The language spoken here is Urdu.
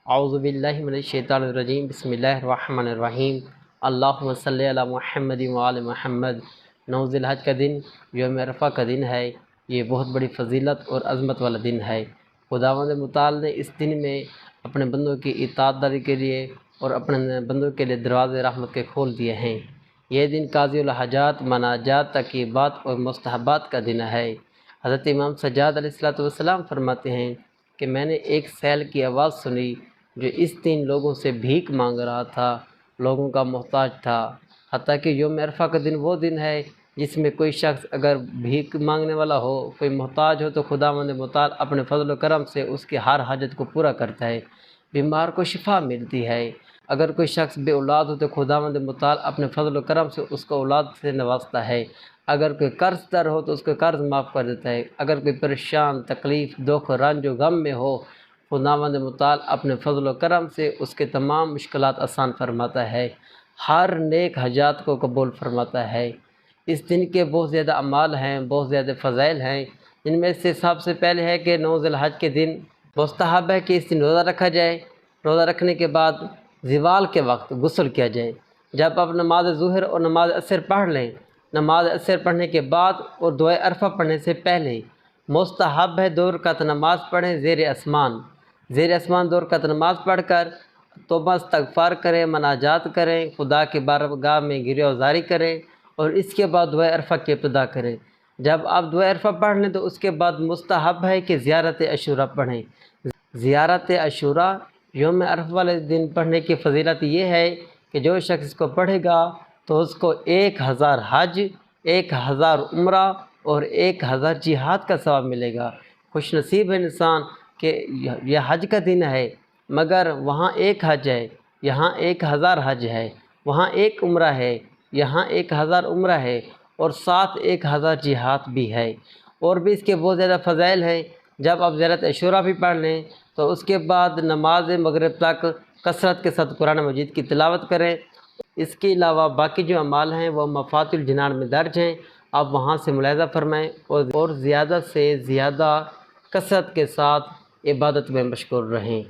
اعوذ باللہ من الشیطان الرجیم، بسم اللہ الرحمن الرحیم، اللہم صلی علی محمد وآل محمد۔ 9 ذی الحج کا دن یوم عرفہ کا دن ہے۔ یہ بہت بڑی فضیلت اور عظمت والا دن ہے۔ خداوند متعال نے اس دن میں اپنے بندوں کی اطاعت داری کے لیے اور اپنے بندوں کے لیے دروازے رحمت کے کھول دیے ہیں۔ یہ دن قاضی الحاجات، مناجات، تقریبات اور مستحبات کا دن ہے۔ حضرت امام سجاد علیہ السلام فرماتے ہیں کہ میں نے ایک سیل کی آواز سنی جو اس دن لوگوں سے بھیک مانگ رہا تھا، لوگوں کا محتاج تھا۔ حتیٰ کہ یوم عرفہ کا دن وہ دن ہے جس میں کوئی شخص اگر بھیک مانگنے والا ہو، کوئی محتاج ہو، تو خداوند متعال اپنے فضل و کرم سے اس کی ہر حاجت کو پورا کرتا ہے، بیمار کو شفا ملتی ہے۔ اگر کوئی شخص بے اولاد ہو تو خداوند متعال اپنے فضل و کرم سے اس کو اولاد سے نوازتا ہے۔ اگر کوئی قرض در ہو تو اس کو قرض معاف کر دیتا ہے۔ اگر کوئی پریشان، تکلیف، دکھ، رنج و غم میں ہو، خداوند متعال اپنے فضل و کرم سے اس کے تمام مشکلات آسان فرماتا ہے، ہر نیک حاجات کو قبول فرماتا ہے۔ اس دن کے بہت زیادہ اعمال ہیں، بہت زیادہ فضائل ہیں، جن میں سے سب سے پہلے ہے کہ 9 ذی الحج کے دن مستحب ہے کہ اس دن روزہ رکھا جائے۔ روزہ رکھنے کے بعد زوال کے وقت غسل کیا جائے۔ جب آپ نماز ظہر اور نماز عصر پڑھ لیں، نماز عصر پڑھنے کے بعد اور دعائے عرفہ پڑھنے سے پہلے مستحب ہے 2 رکعت نماز پڑھیں زیر آسمان۔ زیر آسمان 2 رکعت نماز پڑھ کر توبہ استغفار کریں، مناجات کریں، خدا کی بارگاہ میں گریہ وزاری کریں اور اس کے بعد دعائے عرفہ کی ابتدا کریں۔ جب آپ دعائے عرفہ پڑھ لیں تو اس کے بعد مستحب ہے کہ زیارت عاشوراء پڑھیں۔ زیارت عاشوراء یوم عرفہ والے دن پڑھنے کی فضیلت یہ ہے کہ جو شخص اس کو پڑھے گا تو اس کو 1000 حج، 1000 عمرہ اور 1000 جہاد کا ثواب ملے گا۔ خوش نصیب ہے انسان کہ یہ حج کا دن ہے، مگر وہاں ایک حج ہے، یہاں 1000 حج ہے، وہاں ایک عمرہ ہے، یہاں 1000 عمرہ ہے اور ساتھ 1000 جہاد بھی ہے۔ اور بھی اس کے بہت زیادہ فضائل ہیں۔ جب آپ زیارت عاشوراء بھی پڑھ لیں تو اس کے بعد نماز مغرب تک کثرت کے ساتھ قرآن مجید کی تلاوت کریں۔ اس کے علاوہ باقی جو اعمال ہیں وہ مفاتیح الجنان میں درج ہیں، آپ وہاں سے ملاحظہ فرمائیں اور زیادہ سے زیادہ کثرت کے ساتھ عبادت میں مشغول رہیں۔